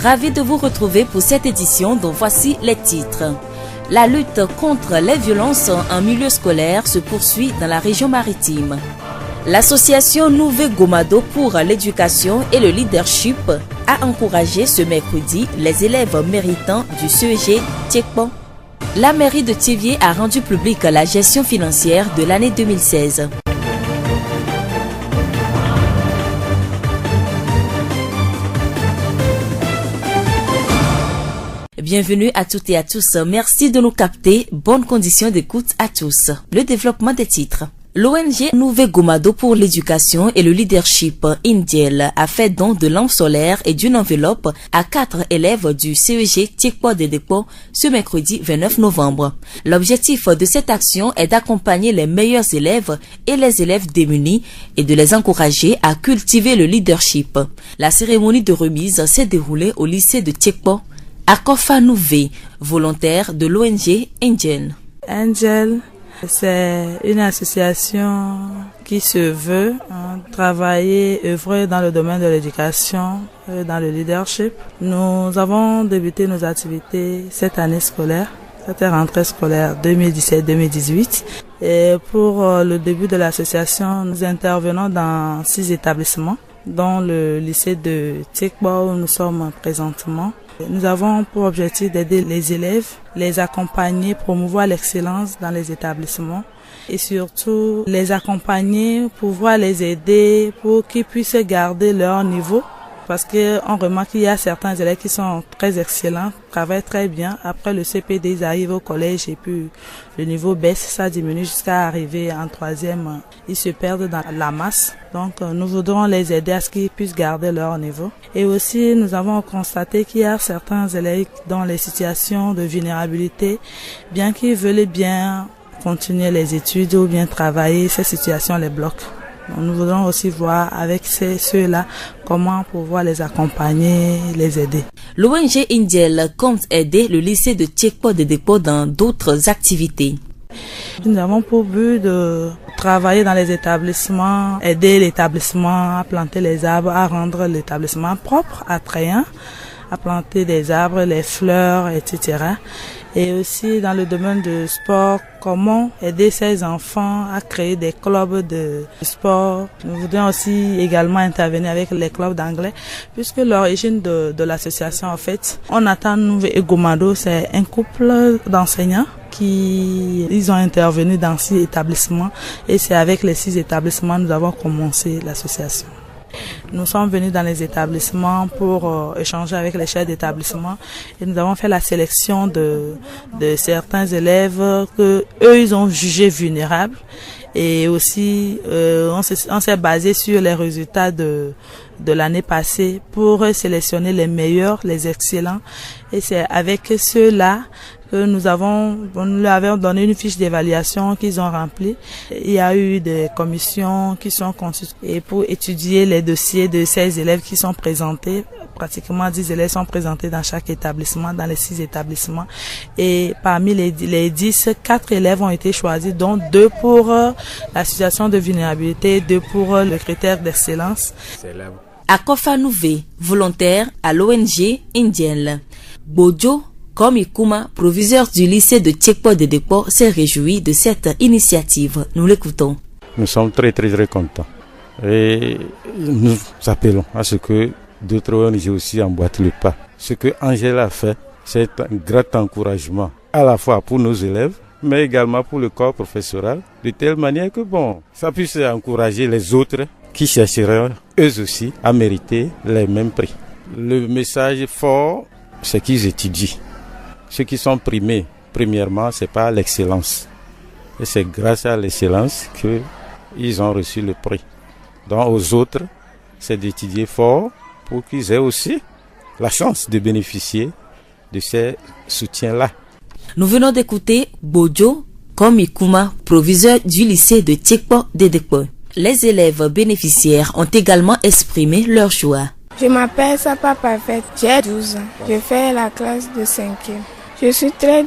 Ravi de vous retrouver pour cette édition dont voici les titres. La lutte contre les violences en milieu scolaire se poursuit dans la région maritime. L'association Nouvé Gomado pour l'éducation et le leadership a encouragé ce mercredi les élèves méritants du CEG Tiekpo. La mairie de Thiévié a rendu publique la gestion financière de l'année 2016. Bienvenue à toutes et à tous. Merci de nous capter. Bonnes conditions d'écoute à tous. Le développement des titres. L'ONG Nouvé Gomado pour l'éducation et le leadership Indiel a fait don de lampes solaires et d'une enveloppe à 4 élèves du CEG Tiekpo Dedepo ce mercredi 29 novembre. L'objectif de cette action est d'accompagner les meilleurs élèves et les élèves démunis et de les encourager à cultiver le leadership. La cérémonie de remise s'est déroulée au lycée de Tiekpo. Akofa Nouvé, volontaire de l'ONG Indiel. C'est une association qui se veut travailler, œuvrer dans le domaine de l'éducation, dans le leadership. Nous avons débuté nos activités cette année scolaire, cette rentrée scolaire 2017-2018. Et pour le début de l'association, nous intervenons dans 6 établissements, dont le lycée de Tiekpo où nous sommes présentement. Nous avons pour objectif d'aider les élèves, les accompagner, promouvoir l'excellence dans les établissements et surtout les accompagner, pouvoir les aider pour qu'ils puissent garder leur niveau. Parce qu'on remarque qu'il y a certains élèves qui sont très excellents, travaillent très bien. Après le CPD, ils arrivent au collège et puis le niveau baisse, ça diminue jusqu'à arriver en 3e. Ils se perdent dans la masse. Donc nous voudrons les aider à ce qu'ils puissent garder leur niveau. Et aussi nous avons constaté qu'il y a certains élèves dans les situations de vulnérabilité, bien qu'ils veulent bien continuer les études ou bien travailler, ces situations les bloquent. Nous voudrons aussi voir avec ceux-là comment pouvoir les accompagner, les aider. L'ONG Indiel compte aider le lycée de Tiekpo Dedepo dans d'autres activités. Nous avons pour but de travailler dans les établissements, aider l'établissement à planter les arbres, à rendre l'établissement propre, attrayant, à planter des arbres, les fleurs, etc. Et aussi dans le domaine du sport, comment aider ces enfants à créer des clubs de sport. Nous voudrions aussi également intervenir avec les clubs d'anglais, puisque l'origine de l'association, en fait, on attend Nouvé Gomado, c'est un couple d'enseignants ils ont intervenu dans 6 établissements et c'est avec les 6 établissements que nous avons commencé l'association. Nous sommes venus dans les établissements pour échanger avec les chefs d'établissement et nous avons fait la sélection de certains élèves que eux ils ont jugés vulnérables et aussi on s'est basé sur les résultats de l'année passée pour sélectionner les meilleurs, les excellents et c'est avec ceux-là que nous leur avons donné une fiche d'évaluation qu'ils ont remplie. Il y a eu des commissions qui sont constituées pour étudier les dossiers de ces élèves qui sont présentés. Pratiquement 10 élèves sont présentés dans chaque établissement, dans les 6 établissements. Et parmi les 10, 4 élèves ont été choisis, dont 2 pour la situation de vulnérabilité, 2 pour le critère d'excellence. Akofa Nouvé, volontaire à l'ONG Indiel. Bojo Komikuma, proviseur du lycée de Tiekpo Dedepo, s'est réjoui de cette initiative. Nous l'écoutons. Nous sommes très contents. Et nous appelons à ce que d'autres ONG aussi emboîtent le pas. Ce que Angela a fait, c'est un grand encouragement à la fois pour nos élèves, mais également pour le corps professoral, de telle manière que ça puisse encourager les autres qui chercheront eux aussi à mériter les mêmes prix. Le message fort, c'est qu'ils étudient. Ceux qui sont primés, premièrement, c'est pas l'excellence. Et c'est grâce à l'excellence qu'ils ont reçu le prix. Donc aux autres, c'est d'étudier fort pour qu'ils aient aussi la chance de bénéficier de ces soutiens-là. Nous venons d'écouter Bojo Komikuma, proviseur du lycée de Tiekpo Dedepo. Les élèves bénéficiaires ont également exprimé leur joie. Je m'appelle Sapa Parfait, j'ai 12 ans. Je fais la classe de 5e. Je suis très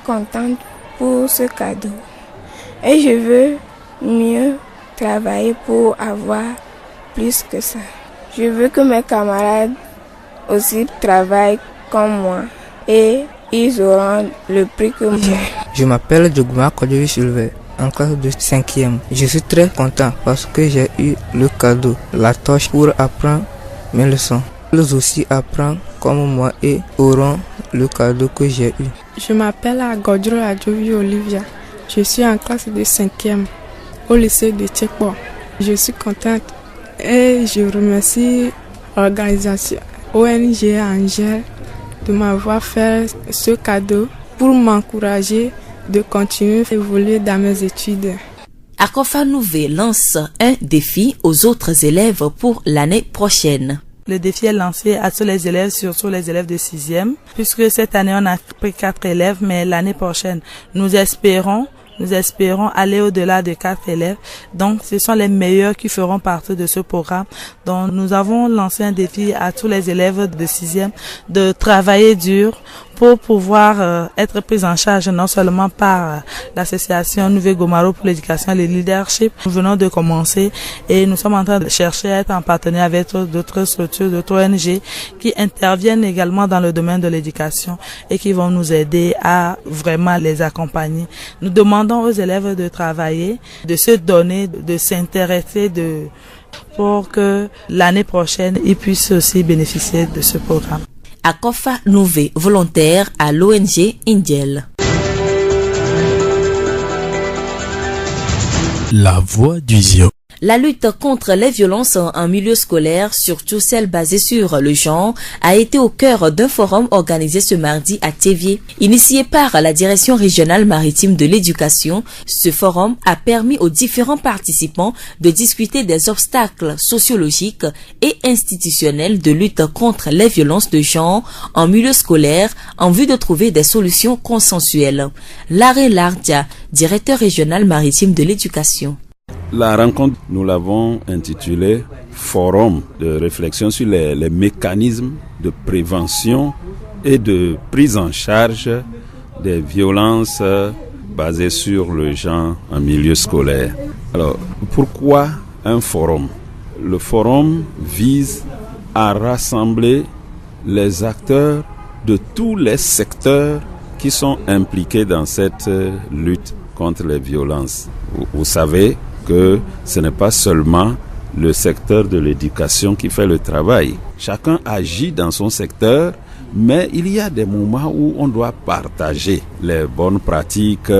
contente pour ce cadeau. Et je veux mieux travailler pour avoir plus que ça. Je veux que mes camarades aussi travaillent comme moi et ils auront le prix que j'ai. Je m'appelle Djogouma Kodjovi Sylvain, en classe de 5e. Je suis très content parce que j'ai eu le cadeau, la torche pour apprendre mes leçons. Ils aussi apprennent comme moi et auront le cadeau que j'ai eu. Je m'appelle Agodro Adjovi Olivia. Je suis en classe de 5e au lycée de Tchekpo. Je suis contente et je remercie l'organisation ONG Angèle de m'avoir fait ce cadeau pour m'encourager de continuer à évoluer dans mes études. Akofa Nouvé lance un défi aux autres élèves pour l'année prochaine. Le défi est lancé à tous les élèves, surtout les élèves de 6e, puisque cette année on a pris 4 élèves, mais l'année prochaine nous espérons aller au-delà de 4 élèves. Donc, ce sont les meilleurs qui feront partie de ce programme. Donc, nous avons lancé un défi à tous les élèves de 6e de travailler dur pour pouvoir être pris en charge non seulement par l'association Nouveau Gomaro pour l'éducation et le leadership. Nous venons de commencer et nous sommes en train de chercher à être en partenariat avec d'autres structures, d'autres ONG qui interviennent également dans le domaine de l'éducation et qui vont nous aider à vraiment les accompagner. Nous demandons aux élèves de travailler, de se donner, de s'intéresser, pour que l'année prochaine, ils puissent aussi bénéficier de ce programme. Akofa Nouvé, volontaire à l'ONG Indiel. La voix du Zion. La lutte contre les violences en milieu scolaire, surtout celles basées sur le genre, a été au cœur d'un forum organisé ce mardi à Thévié. Initié par la Direction régionale maritime de l'éducation, ce forum a permis aux différents participants de discuter des obstacles sociologiques et institutionnels de lutte contre les violences de genre en milieu scolaire en vue de trouver des solutions consensuelles. Larry Lardia, directeur régional maritime de l'éducation. La rencontre, nous l'avons intitulée Forum de réflexion sur les mécanismes de prévention et de prise en charge des violences basées sur le genre en milieu scolaire. Alors, pourquoi un forum? Le forum vise à rassembler les acteurs de tous les secteurs qui sont impliqués dans cette lutte contre les violences. Vous savez que ce n'est pas seulement le secteur de l'éducation qui fait le travail. Chacun agit dans son secteur, mais il y a des moments où on doit partager les bonnes pratiques,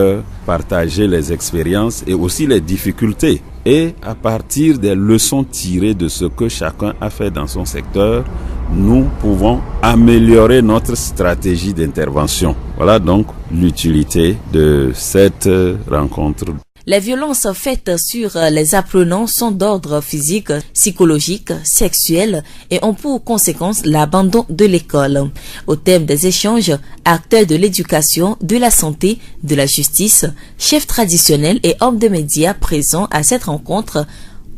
partager les expériences et aussi les difficultés. Et à partir des leçons tirées de ce que chacun a fait dans son secteur, nous pouvons améliorer notre stratégie d'intervention. Voilà donc l'utilité de cette rencontre. Les violences faites sur les apprenants sont d'ordre physique, psychologique, sexuel et ont pour conséquence l'abandon de l'école. Au thème des échanges, acteurs de l'éducation, de la santé, de la justice, chefs traditionnels et hommes de médias présents à cette rencontre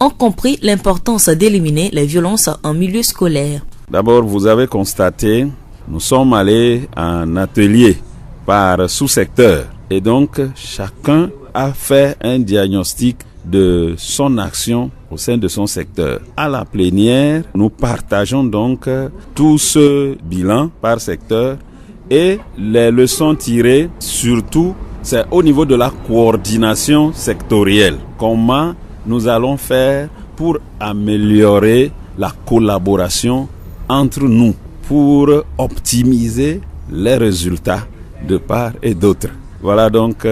ont compris l'importance d'éliminer les violences en milieu scolaire. D'abord, vous avez constaté, nous sommes allés en atelier par sous-secteur et donc chacun a fait un diagnostic de son action au sein de son secteur. À la plénière, nous partageons donc tout ce bilan par secteur et les leçons tirées, surtout, c'est au niveau de la coordination sectorielle. Comment nous allons faire pour améliorer la collaboration entre nous, pour optimiser les résultats de part et d'autre. Voilà donc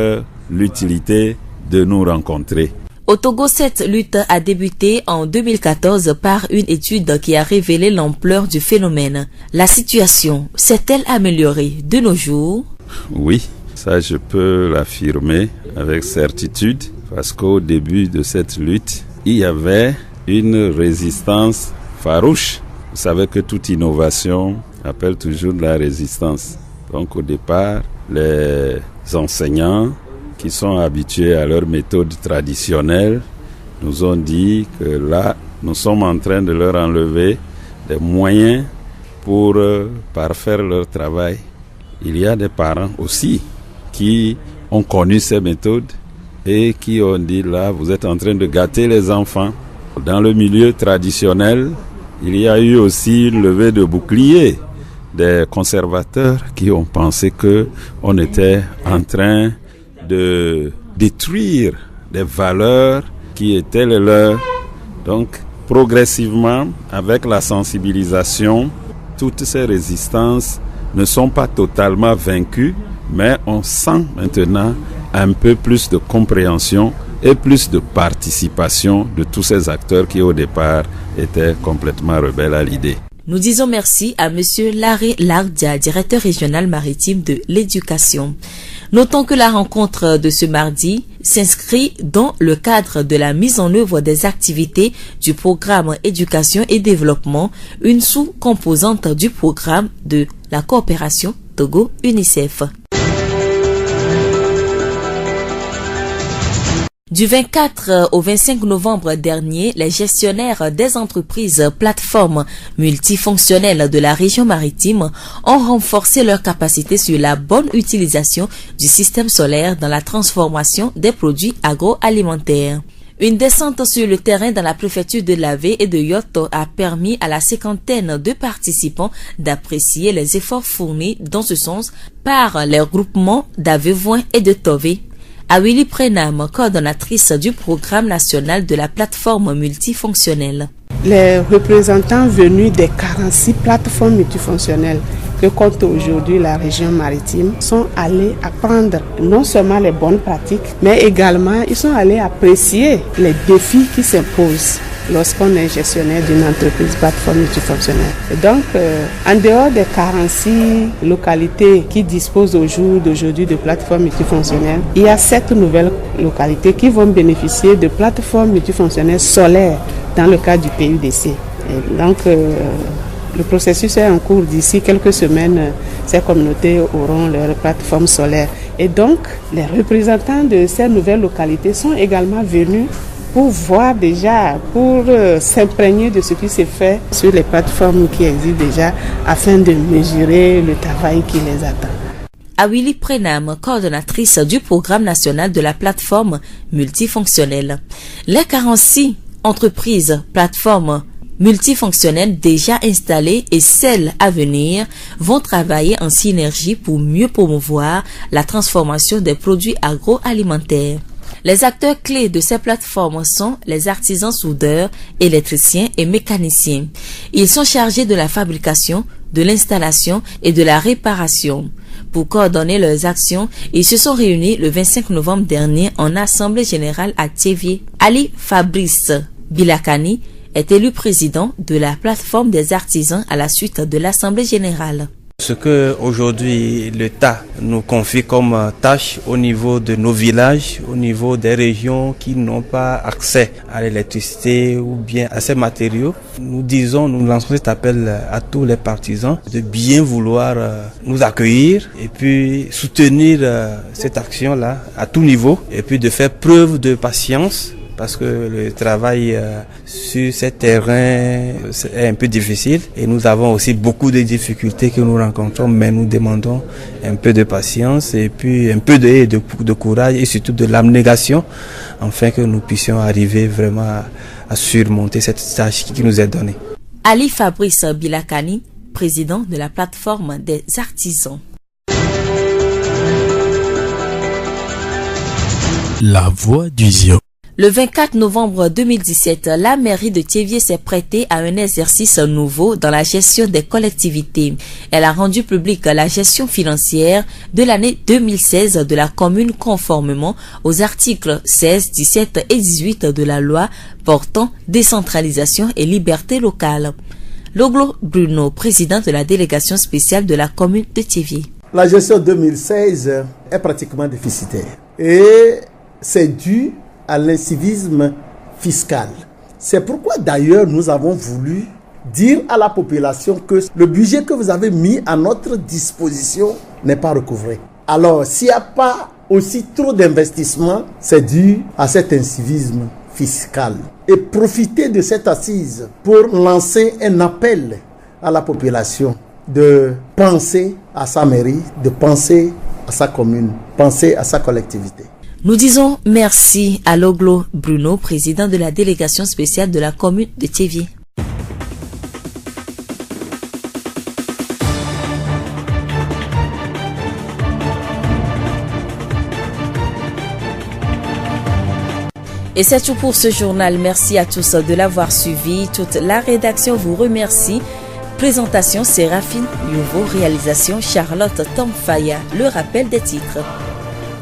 l'utilité de nous rencontrer. Au Togo, cette lutte a débuté en 2014 par une étude qui a révélé l'ampleur du phénomène. La situation s'est-elle améliorée de nos jours? Oui, ça je peux l'affirmer avec certitude parce qu'au début de cette lutte, il y avait une résistance farouche. Vous savez que toute innovation appelle toujours de la résistance. Donc au départ, les enseignants qui sont habitués à leurs méthodes traditionnelles nous ont dit que là, nous sommes en train de leur enlever des moyens pour parfaire leur travail. Il y a des parents aussi qui ont connu ces méthodes et qui ont dit là, vous êtes en train de gâter les enfants. Dans le milieu traditionnel, Il y a eu aussi levée de bouclier des conservateurs qui ont pensé que on était en train de détruire des valeurs qui étaient les leurs. Donc, progressivement, avec la sensibilisation, toutes ces résistances ne sont pas totalement vaincues, mais on sent maintenant un peu plus de compréhension et plus de participation de tous ces acteurs qui au départ étaient complètement rebelles à l'idée. Nous disons merci à Monsieur Larry Lardia, directeur régional maritime de l'éducation. Notons que la rencontre de ce mardi s'inscrit dans le cadre de la mise en œuvre des activités du programme Éducation et Développement, une sous-composante du programme de la coopération Togo-UNICEF. Du 24 au 25 novembre dernier, les gestionnaires des entreprises plateformes multifonctionnelles de la région maritime ont renforcé leur capacité sur la bonne utilisation du système solaire dans la transformation des produits agroalimentaires. Une descente sur le terrain dans la préfecture de Lavé et de Yoto a permis à la cinquantaine de participants d'apprécier les efforts fournis dans ce sens par les regroupements d'Avevoin et de Tové. Awili Prenam, coordonnatrice du programme national de la plateforme multifonctionnelle. Les représentants venus des 46 plateformes multifonctionnelles que compte aujourd'hui la région maritime sont allés apprendre non seulement les bonnes pratiques, mais également ils sont allés apprécier les défis qui s'imposent lorsqu'on est gestionnaire d'une entreprise plateforme multifonctionnelle. Et donc, en dehors des 46 localités qui disposent au jour d'aujourd'hui de plateformes multifonctionnelles, il y a 7 nouvelles localités qui vont bénéficier de plateformes multifonctionnelles solaires dans le cadre du PUDC. Et donc, le processus est en cours. D'ici quelques semaines, ces communautés auront leur plateforme solaire. Et donc, les représentants de ces nouvelles localités sont également venus pour voir déjà, pour s'imprégner de ce qui s'est fait sur les plateformes qui existent déjà, afin de mesurer le travail qui les attend. Awili Prenam, coordonnatrice du programme national de la plateforme multifonctionnelle. Les 46 entreprises plateformes multifonctionnelles déjà installées et celles à venir vont travailler en synergie pour mieux promouvoir la transformation des produits agroalimentaires. Les acteurs clés de ces plateformes sont les artisans soudeurs, électriciens et mécaniciens. Ils sont chargés de la fabrication, de l'installation et de la réparation. Pour coordonner leurs actions, ils se sont réunis le 25 novembre dernier en assemblée générale à Thévié. Ali Fabrice Bilakani est élu président de la plateforme des artisans à la suite de l'assemblée générale. Ce que aujourd'hui l'État nous confie comme tâche au niveau de nos villages, au niveau des régions qui n'ont pas accès à l'électricité ou bien à ces matériaux, nous lançons cet appel à tous les partisans de bien vouloir nous accueillir et puis soutenir cette action-là à tout niveau et puis de faire preuve de patience. Parce que le travail sur ces terrains est un peu difficile et nous avons aussi beaucoup de difficultés que nous rencontrons, mais nous demandons un peu de patience et puis un peu de courage et surtout de l'abnégation afin que nous puissions arriver vraiment à surmonter cette tâche qui nous est donnée. Ali Fabrice Bilakani, président de la plateforme des artisans. La voix du Zion. Le 24 novembre 2017, la mairie de Thévié s'est prêtée à un exercice nouveau dans la gestion des collectivités. Elle a rendu publique la gestion financière de l'année 2016 de la commune conformément aux articles 16, 17 et 18 de la loi portant décentralisation et liberté locale. Loglo Bruno, président de la délégation spéciale de la commune de Thévié. La gestion 2016 est pratiquement déficitaire et c'est dû à l'incivisme fiscal. C'est pourquoi d'ailleurs nous avons voulu dire à la population que le budget que vous avez mis à notre disposition n'est pas recouvré. Alors s'il n'y a pas aussi trop d'investissement, c'est dû à cet incivisme fiscal. Et profiter de cette assise pour lancer un appel à la population de penser à sa mairie, de penser à sa commune, penser à sa collectivité. Nous disons merci à Loglo Bruno, président de la délégation spéciale de la commune de Thévié. Et c'est tout pour ce journal. Merci à tous de l'avoir suivi. Toute la rédaction vous remercie. Présentation Séraphine Nouveau, réalisation Charlotte Tomfaya. Le rappel des titres.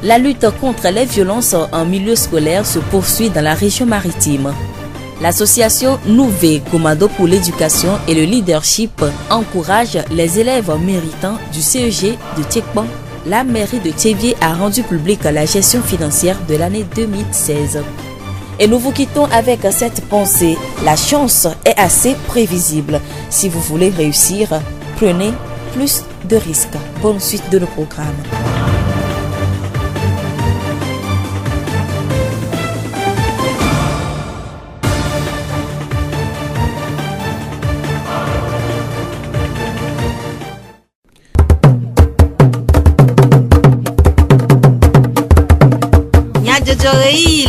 La lutte contre les violences en milieu scolaire se poursuit dans la région maritime. L'association Nouvé Gomado pour l'éducation et le leadership encourage les élèves méritants du CEG de Tchekban. La mairie de Tchévier a rendu publique la gestion financière de l'année 2016. Et nous vous quittons avec cette pensée. La chance est assez prévisible. Si vous voulez réussir, prenez plus de risques. Bonne suite de nos programmes.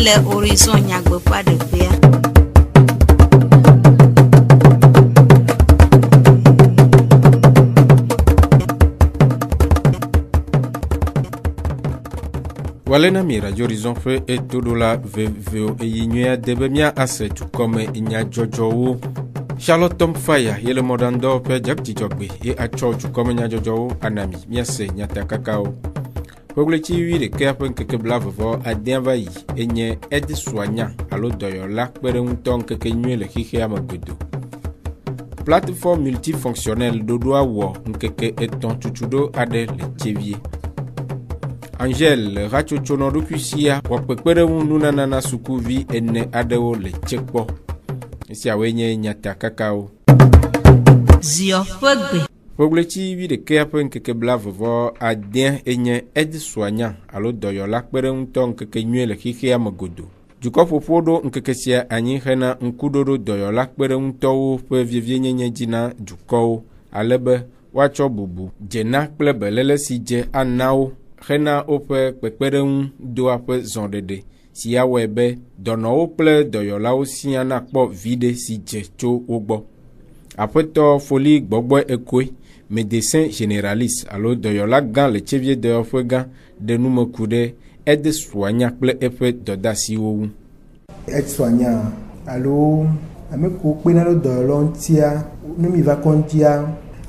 Le horizon nyagbe pas de père. Walena mira horizon fe et todola veo e yinyea debemia asetu comme inya jojo Charlotte Tomfaya yele modando pe jakti jogbe e achochu comme nya jojo anami miase nyata kakao. Poglechi wire kepen keke blavo a denvayi enye aide soignant alo doyola pere unton keke nyele kike amagodo. Plateforme multifonctionnelle dodoa wo nkeke eton chuchudo ade le Tchévier. Angel rachochono do kusia wapekpere ununa nana sukuvi ene adewo le Tchekpo. Isi awenye nyata kakao. Zio pogbe. Poglechi vi de kepen keke blavo a den enye aide soignant alo doyola pere unton keke nyele kike amagodo. Duko popodo nkeke sia anyi hena nkudodo doyola pere untowo pe vievie nyenye jina duko alebe wacho bubu jena kple belele si je anao hena ope pekpere do ape zondede si awebe dono ple doyola osi ana kpo vide si je cho ogbo apeto folie gbogbo ekwe médecin généraliste alo doyola gan le Tchévier de ofega de numokude aide soignant ple epe dodasi wo aide soignant alo ameko penalo dolontia no mi va kontia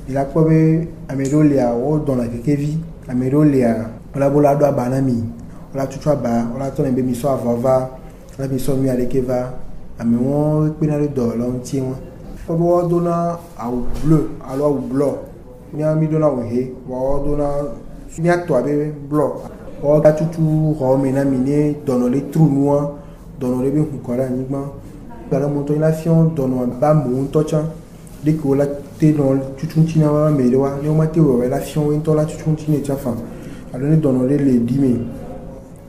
il a kobe amerolia o dona kekevi amerolia ola bolado abanami ola tutua ba ola to nembe miso avava ola miso mi alekeva amewon penalo dolontia won o dona au bleu alo au blanc mi dona o he wo dona mi ato abe blanc o ga tutu ro mena mine dono le trou noir dono le be hukora nigma bala monto la fion dono ba mo tocha de ko la te don tutuntina wa me wa le ma te wa la fion en to la tutuntina tia fa alone dono le dime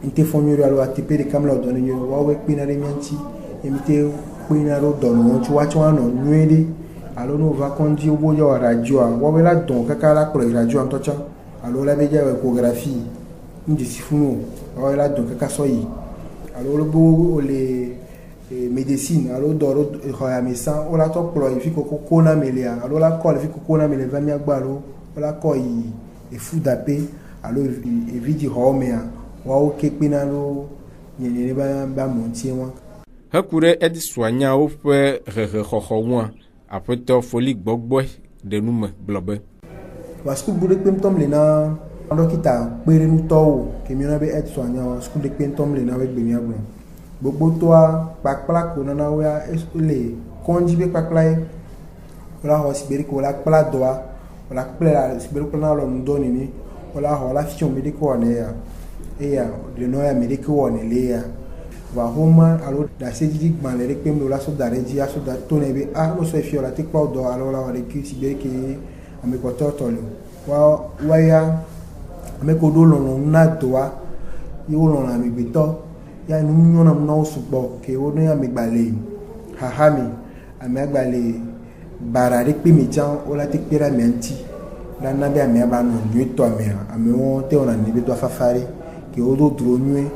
inte fonyo alo atp de kamla dono nyo wa we pina re mianti emite pina ro dono ti wa chwa no nwede alo no va kondi obo yo radio wa we la don kaka la pro radio en tocha alo la be ja échographie ndi sifuno wa la don kaka soyi alo lo bo le médecine alo doro royamesa ola to pro ifiko kokona melia alo la ko ifiko kokona mele va mi agbalo ola ko e fudape alo e vidi homea wa o kepina lo nyene ba montie wa hakure edi soigna o pe re apeto folie gbogbo de nume blobe parce que bude pemtom lena ando kita pere nu to ke mi na be edi soigna school de pemtom lena we gbe mi agbo gbogbo to a pakpla ko na we le konji be pakpla e ola ho siberi ko la kpla doa ola kpla siberi ko na lo ndo ni ola ho la fion medico ne ya e ya de no ya medico ne le ya va homa alo da sejidi manere pem lo la so da reji aso da to ne be a lo so fiola te kpla do alo la wale ki siberi ke ame ko totolo wa ya ame ko do lo na doa yo lo na mi beto ya nu nyona mna supo ke o ne amegbale hahami amegbale barare pe mi jan o la te pera menti la na be ame ba no nyu to ame ame won te ona ni be to afafare ke o do dro nyu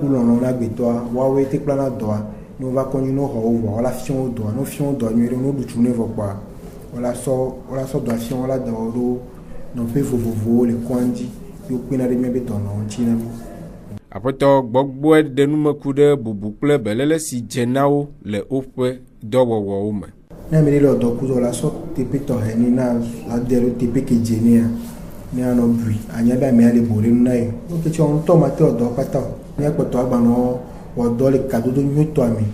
ku lo na gbe to wa we te plana do no va konyu no ho wo la fion do no fion do nyu no du tune vo kwa ola so do fion ola do ro no pe vo le kwandi yo pina de me be to no china mi Aƒetɔ gbɔgbɔe ɖe numeku ɖe bubu kple belele si dze na wo le woƒe dɔwɔwɔwo me. Ne ame ɖe le dɔkudo la sɔ teƒe tɔxɛ ni na ade ɖo teƒe ke dze nea ne anɔ bui anya be amea le bo ɖe nu na ye. Wo ke tsɔ ŋutɔ ma te dɔ kpata o. Ne akpɔtɔ agbanɔ wɔdɔ le kadodo nyuitɔ ame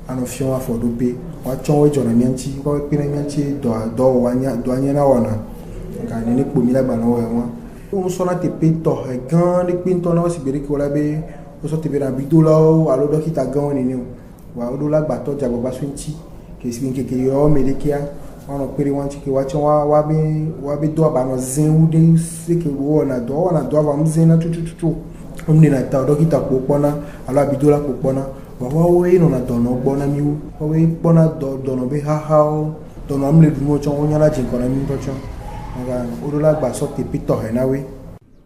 anɔ fiɔ afɔɖoƒe woatsɔ wo dzɔ na mia ŋuti woawo kpe na mia ŋuti dɔ anya na wɔna nka ne kpomi la gbanɔ wɔ wɔn. Wo sɔna teƒe tɔxɛ gã ɖe kpe ŋutɔ na wo si gbe ɖe ke wo la be wosɔ teƒe na bidolawo alo dɔkita gãwo nene o. Wa wo ɖo la gbatɔ dzagbagba so ŋuti ke si nkeke yɔ me ɖe kea wɔnɔ kpe ɖe wɔn ŋuti ke woatsɔ woabe do abanɔ zẽ wu ɖe se ke wɔna dɔ ava nu zẽ na tutututu. Wɔn ɖena ta dɔkita kpo kpɔna alo abidola kpo kpɔna. Woawoe nɔna dɔnɔ gbɔ na mi wo. Woawoe kpɔna dɔnɔ be xaxawo dɔnɔ am le ɖum wo tsɔ wonyana dzi ŋkɔ na mi ŋutɔ tsɔ. Wo ɖo la gbasɔ teƒe tɔxɛ na woe.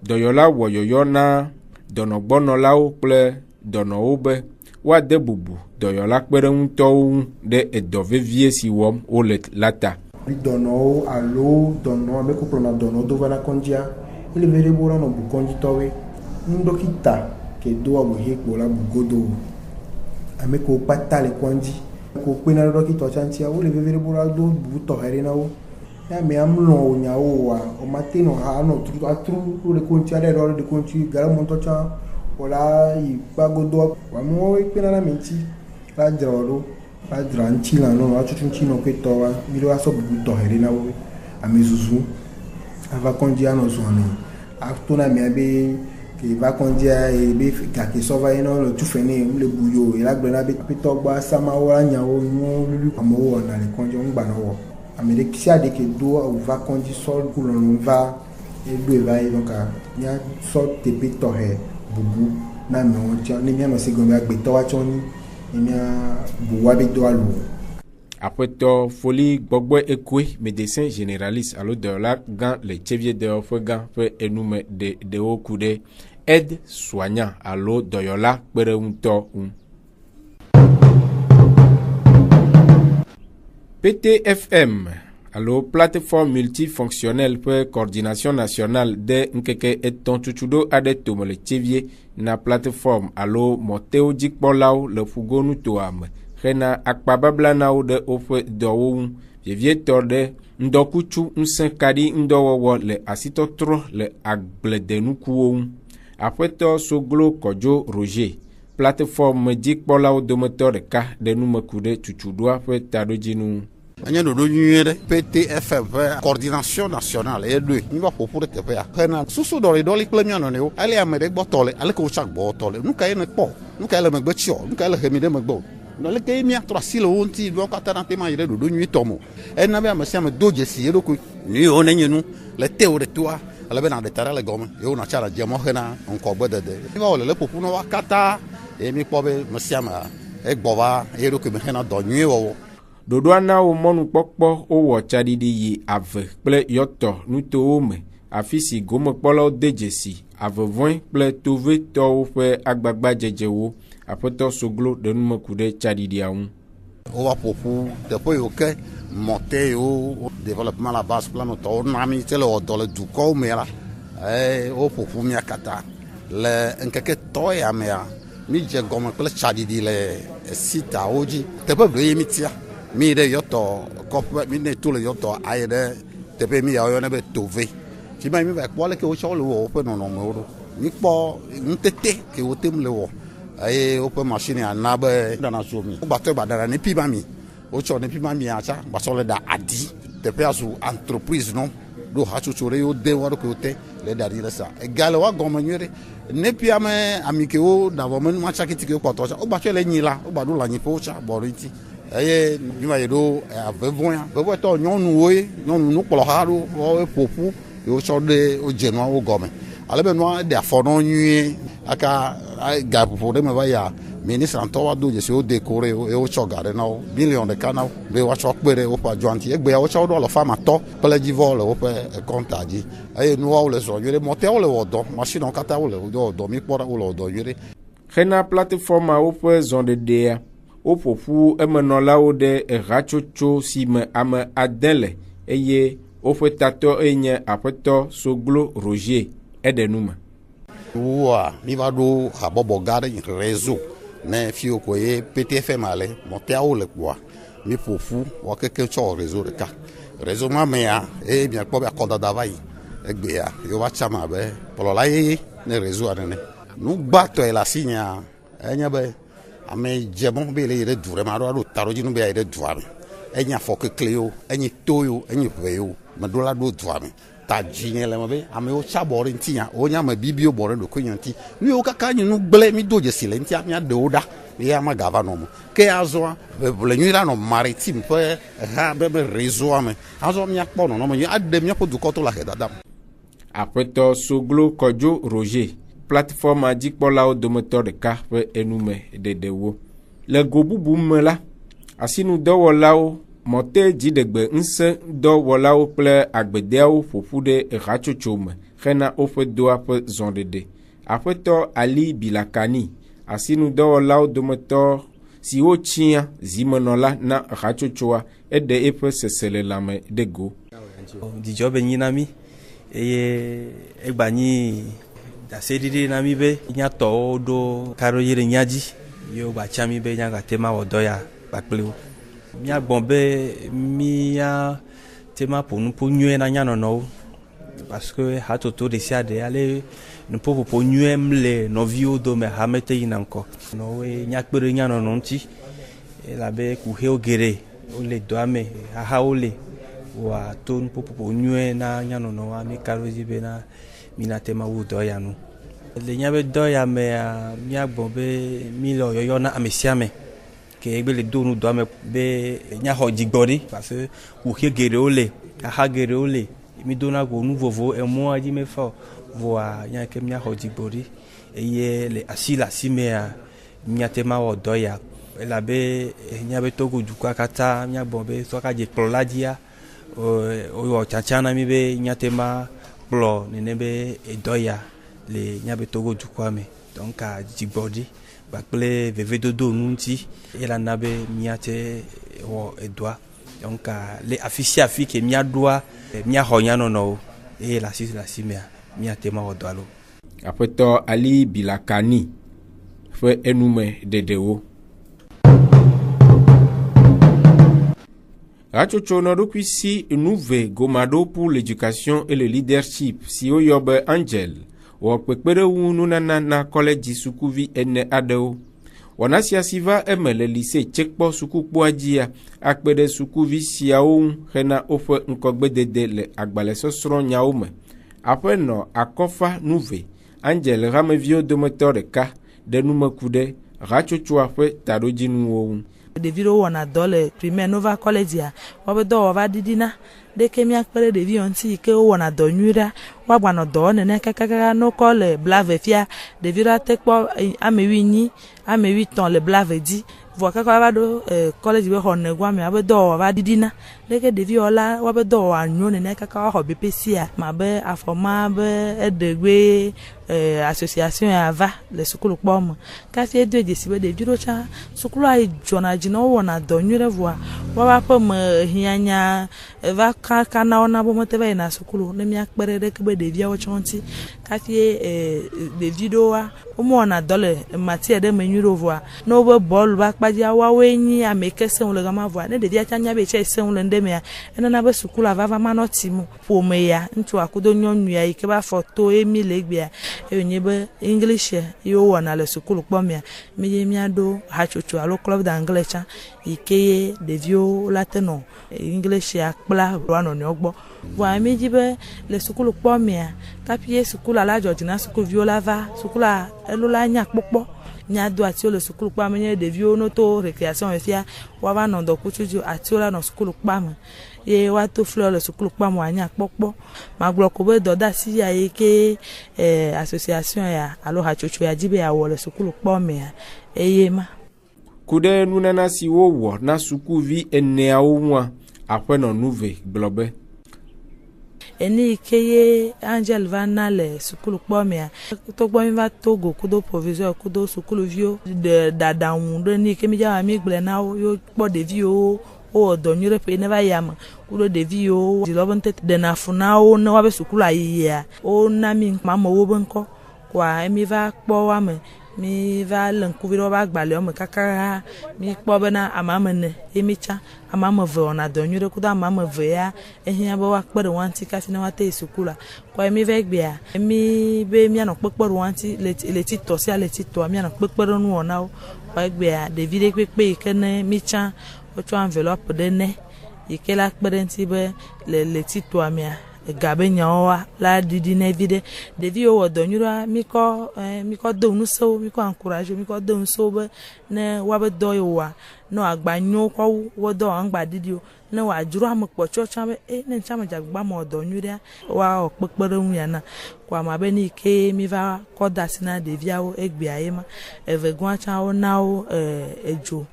Dɔyɔla wɔ yɔyɔ na dɔnɔgbɔnɔlawo kple dɔnɔwo be woade bubu dɔyɔla kpeɖeŋutɔwo ŋu ɖe edɔ vevie si wɔm wole la ta. Dɔnɔwo alo dɔnɔ ame ko kplɔna dɔnɔ do va na kɔndzia ele ve ɖe bo la nɔ bu kɔndzitɔwoe. Ŋudɔkita ke do awu ʋe kpo la bu godo. Ame ko kpata le kɔndzi ko kpena ɖe dɔkita tsantia wole veve ɖe bo la do bubu tɔxɛ ɖe na wo. Ya ame amlɔ wo nyawo wa o mate no ha no atru le konti ade ro le konti gara monto cha wala yi pagodo wa mo e pena na menti la drolo la dranchi la no atutu nchi no ke to wa mi lo aso bubu to here na wo ame zuzu ava konji ano zo no akto na mi abe ke va konji e be ka ke so va ino lo tu fene le buyo e la gbe na be to gba sama wa nyawo mo lulu amo wo na le konji ngba no wo Amérique si a des que doit ou va conduire sol pour l'on va et deux va et donc il y a sorte de pétoré boubou na me on tient ni bien aussi comme avec béto achoni ni bien boua béto alou. Après to folie gbogbo ekwe médecin généraliste alors de la gant les chevier de ofgan peut énumérer de haut coudé aide soignant alors doyola pereunto un. PTFM, alors plateforme multifonctionnelle pour coordination nationale de nkeke eton tutudo ade tomole chevier na plateforme alors moteo dikbolao le fugonu toam rena akpabablana de ofe dowo vie torde ndokuchu nsenkadi ndowo le asitotro le agbledenukuo apeto soglo kojo Roger plateforme dikbolao domoteur de ka de numekude tutudoa pe tadojinu. Anya no do nyere PTFM coordination nationale e deux ni ba popure te pa kana susu do le plemian no ne o ale amere gbotole ale ko chak gbotole nu ka ene po nu ka ele megbetio nu ka ele hemide megbo no le ke mi atra silo onti do ka tana te ma yere do nyi tomo e na be amase am do jesi e do ku ni o ne nyenu le te o de toa ale be na de tara le gome e o na chara jemo hena onko gbedede ni ba le popu no wakata e mi po be masiama e gbova e do ke me hena do nyi wo Dodoana wo mɔnu kpɔkpɔ wowɔ tsaɖiɖi yi ave kple yɔtɔ nutowo me afi si gomekpɔlawo de dzesi avevɔe kple tovetɔwo ƒe agbagba dzedzewo aƒetɔ soglo ɖe numeku ɖe tsaɖiɖia ŋu. Wova ƒoƒu teƒe yiwo ke mɔte yiwo développement la base plan tɔwo na mi tse le wɔ dɔ le dukɔwo me la wo ƒoƒu mia katã le nkeke tɔ ya mea mi dze gɔme kple tsaɖiɖi le sitawo dzi teƒe ɖe ye mi tia. Mi de yɔtɔ kɔƒe mi ne to le yɔtɔ ayi ɖe teƒe mi yawo yɔna be tove fi ma mi va kpɔ leke wotsɔ le wɔ woƒe nɔnɔmewo ɖo mi kpɔ nutete ke wotem le wɔ eye woƒe machine ana be dana so mi wogbatɔ gbadana ne pima mi wotsɔ ne pima mi atsa gbasɔ le da adi teƒea zu entreprise no ɖo hatsotso ɖe wode wɔ ɖo ke wote le da ɖi le sa ega le wa gɔme nyuie ɖe ne pia me ami ke wo da vɔ me matsa kiti ke kpɔtɔ tsa wogbatsɔ le nyi la wogbaɖo le anyiƒewo tsa bɔ ɖo ŋuti. Eye mi va yeɖo avevɔa vevɔtɔ nyɔnuwoe nyɔnu nukplɔha ɖo woe ƒoƒu wotsɔ ɖe wodze nuawo gɔme ale be nua de afɔ nɔ nyuie aka gaƒoƒo ɖe me va ya ministre ŋutɔ do dzesi wo dekore eye wotsɔ ga ɖe na wo miliɔn ɖeka na wo be woatsɔ kpe ɖe woƒe adzɔa ŋuti egbea wotsɔ ɖo le famatɔ kple dzivɔ le woƒe kɔnta dzi eye nuawo le zɔ nyuie ɖe mɔteawo le wɔ dɔ machine katã wo le wɔ dɔ mi kpɔ ɖa wo le wɔ dɔ nyuie ɖe. Hena plateforme ƒe zɔɖeɖea woƒoƒu emenɔlawo ɖe ehatsotso si me ame ade le eye woƒe tatɔ enye aƒetɔ Soglo Roger eɖe nu me. Ouah, mi va do habobo garde réseau. Ne fio ko ye PTFM ale, monter au le bois. Mi pofu, wa quelque chose réseau de cas. Réseau ma mea, e bien ko be akoda davai. Egbea, yo va chama be, polo la ye ne réseau anene. Nu bato e la signa, enya be. Ame jebon be le dure ma do taroji nu be e dure. Enya fo ke cleo, enyi toyo, enyi veyo, ma do la do dure. Ta jine le mabe ame o chabore ntia o nya ma bibio bore do kunyanti ni o kaka nyi no gle mi doje silentia mi ade oda ya ma gava no mo ke azo le nyira no maritime pe ha be réseau ame azo mi akpo no mo ade mi apodu koto la hedadam. Apeto Soglo Kojo Roger plateforme adikpola o domoteur de carpe enume de dewo le gobubu mela asinu dowolao Mote jidegbe nse do wolao kple agbedeawo ƒoƒu ɖe ehatsotso me hena woƒe doaƒe zɔɖeɖe. Aƒetɔ Ali Bilakani, asinudɔwɔlawo dometɔ siwo tsia zimenɔla na ehatsotsoa eɖe eƒe seselelãme ɖe go. Dzidzɔ be nyi na mi eye egba nyi daseɖiɖi na mi be nyatɔwo ɖo karo yi ɖe nya dzi yewo gba tsia mi be nyagate ma wɔ dɔ ya kpakple wo. Mia gbɔn be mia tema ƒo nuƒo nyuie na nyanɔnɔwo parce que hatoto ɖe sia ɖe ale nuƒoƒoƒo nyuie le nɔviwo dome hamete yina ŋkɔ. Nɔwoe nyakpe ɖe nyanɔnɔ ŋuti elabe kuhewo geɖe wole dɔa me hahawo le wòato nuƒoƒoƒo nyuie na nyanɔnɔwoa mi ka ɖo dzi bena mina tema wu dɔ ya nu. Le nya be dɔ ya mea mia gbɔn be mi le yɔyɔ na ame sia ame. Ke egbe le do nu dɔ me be nya xɔ dzigbɔɖi parce que kuxe geɖewo le aha geɖewo le mi dona go nu vovo emɔa dzi me fa voa nya ke mia xɔ dzigbɔɖi eye le asi mea miate ma wɔ dɔ ya elabe nya be Togo dukɔa katã mia gbɔ be sɔka dze kplɔ la dzia wɔ tsatsa na mi be miate ma kplɔ nene be edɔ ya le nya be Togo dukɔa me donc a dzigbɔɖi kple vevedodo ŋuti elana be miate wɔ edoa donc le afi sia afi ke miaɖoa miaxɔ nyanɔnɔwo eye le asi mea miate ma wɔ dɔa lo. Aƒetɔ Ali Bilakani ƒe enume ɖeɖewo. Hatsotso nɔ ɖokui si nuve gomaɖo pour l'éducation et le leadership si woyɔ be Angel wɔ kpekpeɖeŋu nunana na kɔlɛdzi sukuvi ene aɖewo. Wɔna sia si va eme le lycée Tsekpɔ sukukpoa dzia akpe ɖe sukuvi siawo ŋu hena woƒe ŋkɔgbedede le agbalẽsɔsrɔ̃ nyawo me. Aƒenɔ Akɔfa Nuve, Angel Rameviwo dometɔ ɖeka ɖe numeku ɖe hatsotsoa ƒe taɖodzinuwo ŋu. Ɖeviwo wɔna dɔ le primaire nova college wobe dɔwɔva ɖiɖina ɖeke miakpe ɖe ɖeviwo ŋuti yi ke wowɔna dɔ nyui ɖa woagbanɔ dɔ nene kakaka nokɔ le blave fia ɖevi ɖa te kpɔ ame 8 ame 8 le blave dzi vɔ kaka va ɖo college be xɔ negoa me abe dɔwɔva ɖiɖina ɖeke ɖeviwo la wobe dɔwɔwa nyo nene kaka waxɔ BPC mabe afɔma be eɖegbe association ya va le sukulu kpɔ me kafi edo dzesi be ɖevi ɖo tsã sukulu ayi dzɔna dzi na wɔna dɔ nyui ɖe vɔa woava ƒe me hianya va kaka na wo na bo mete va yina sukulu ne miakpe ɖe ɖeke be ɖeviawo tsɔ ŋuti kafi ɖevi ɖowa womewɔna dɔ le matière ɖe me nyui ɖo vɔa ne wobe bɔlu va kpadzia woawoe nyi ame ke seŋu le gama vɔa ne ɖevia tsã nya be tsɛ seŋu le ŋɖe mea enana be sukulu vava manɔ timu ƒome ya ŋutsua kudo nyɔnu ya yi ke va fɔ to emi le egbea eye nye be English ye wowɔna le sukulu kpɔ mea mi ye miaɖo hatsotso alo club d'anglais tsã yi ke ye ɖeviwo la te nɔ English ya kpla ʋua nɔnɔewo gbɔ vɔa mi dzi be le sukulu kpɔ mea kafi ye sukulu la dzɔdzi na sukuviwo la va sukulu elo la nya kpɔkpɔ miado atiwo le sukulu kpɔ me nye ɖeviwo no to récréation fia woava nɔ dɔkutsudzo atiwo la nɔ sukulu kpɔ me ye woato fleur le sukulu kpɔ me wòanya kpɔkpɔ magblɔ ko be dɔdeasi ya yi ke association ya alo hatsotso ya dzi be yeawɔ le sukulu kpɔ mea eye ma. Ku ɖe nunana si wowɔ na sukuvi eneawo ŋua aƒenɔ Nuve gblɔ be eni ke ye Angel va na le sukulu kpɔ mea togbɔ mi va Togo kudo proviseur kudo sukuluviwo de daɖaŋu ɖe ni ke mi dza mi gblẽ na wo yo kpɔ ɖeviwo wowɔ dɔ nyui ɖe ƒe ne va yame kudo ɖeviwo dzilɔ be ŋtete ɖena fu na wo ne woabe sukulu ayiyia wona mi amewo be ŋkɔ kwa mi va kpɔ wa me mi va le ŋkuvi ɖe va gbalẽ me kaka mi kpɔ bena ame ne mi tsa ame eve wɔna dɔ nyui ɖe kudo ame eve ya ehia be woakpe ɖe wa ŋuti kafi ne woate yi suku la kwa mi va gbea mi be mianɔ kpekpe ɖe wa ŋuti le titɔ sia le titɔa mianɔ kpekpe ɖe nu wɔnawo kwa gbea ɖevi ɖe kpekpe yi ke ne mi tsa wotsɔ envelope ɖe ne yi ke la kpe ɖe ŋuti be le titɔa mia gabe nyawa la didi ne vide devi o do nyura mi ko do nuso mi ko encourage mi ko do nuso be ne wa be do yo wa no agbanyo ko wo do angba didi o ne wa juru am po chocha be ne ncha ma jagba mo do nyura wa opepere hu ya na kwa ma be ni ke mi va ko dasina devi awo egbe ayema evegun cha o na o ejo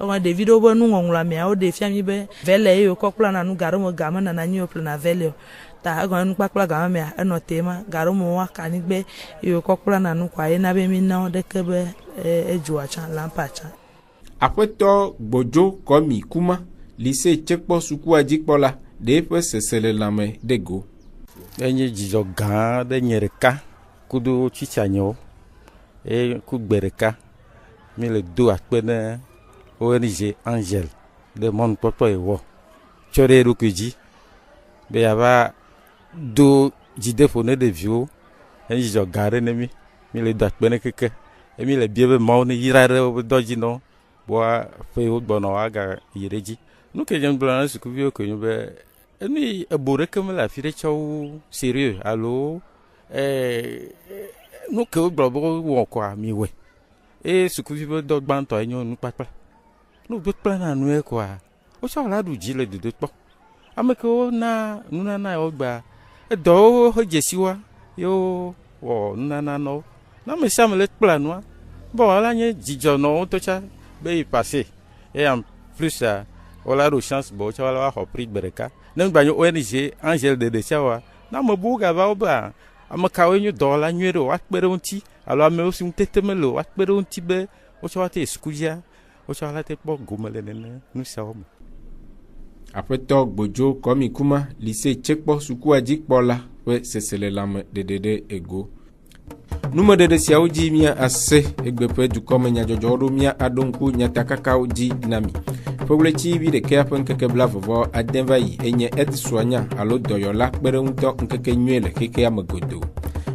on David obo nu ngongla mi o de fia mi be vele yo kokula na nu garo mo gama na nyi o plana vele ta ago nu pakula gama mi eno tema garo mo wa kanigbe yo kokula na nu kwa na be mi na de kebe eju acha lampa cha Apeto Gbojo Komi Kuma lycée Tchekpo suku ajikpola de pe sesele lame dego enye jijo gan de nyereka kudu chichanyo ku gbereka mi le do akpene ONG Angel de mon papa ewo chore rukuji be yaba do jidefone de vio enji jo gare nemi mi le dat bene keke e mi le biebe maune yirare doji no bo fe o gbono aga yireji nu ke jem blana su kubio ko be eni ebore kem la fire chaw sérieux allo nu ke o gbobo wo kwa mi we e su kubio do gbanto enyo nu papa no be plan anu e kwa o so la du ji le de po ameko na nuna na ogba e do ho jesiwa yo wo nuna no na me sam le plan wa bo ala nye jijo no to cha be passé et en plus o la ro chance bo cha la ho pri bereka na gba yo ONG Angel de chawa na mo bu ga ba oba amaka wenyu do la nwero wa pere unti alo me o sun tetemelo wa pere unti be o cha wa te skuja o cha la te po gomele nene nu sawo Apeto Gbojo Komi Kuma lycée Tchekpo suku ajikpola we sesele lame de ego nume de sia oji mia ase egbepe du kome nya jojodo mia adonku nya takaka oji nami foglechi bi de keapen keke blavovo adenvayi enye edsoanya alo doyola pere unto nkeke nyele keke amagodo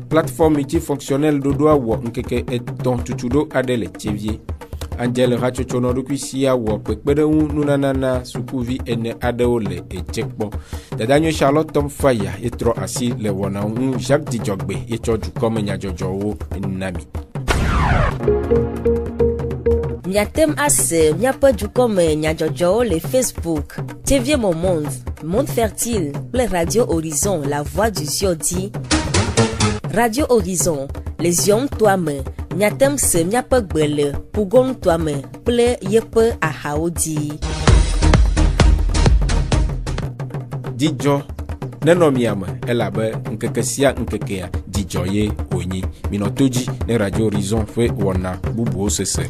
plateforme qui fonctionnelle dodo awo nkeke eton tutudo adele chevie Angel Rachochono Rukwisia wo pekpere nunanana sukuvi ene adeole Tchekpo dadanyo Charlotte Tom Faya etro asi le wona Jacques Dijogbe echoju kome nya jojowo nami Miatem ase miape du kome nya jojowo le Facebook TV Mon Monde Fertile le Radio Horizon la voix du Ziodi Radio Horizon les yom toi-même Miatem se miape gbele pugon toi-même ple yepe ahaodi Dijo neno miama elabe nkekesia nkekea dijo ye onyi minotoji ne Radio Horizon fe wona bubu osese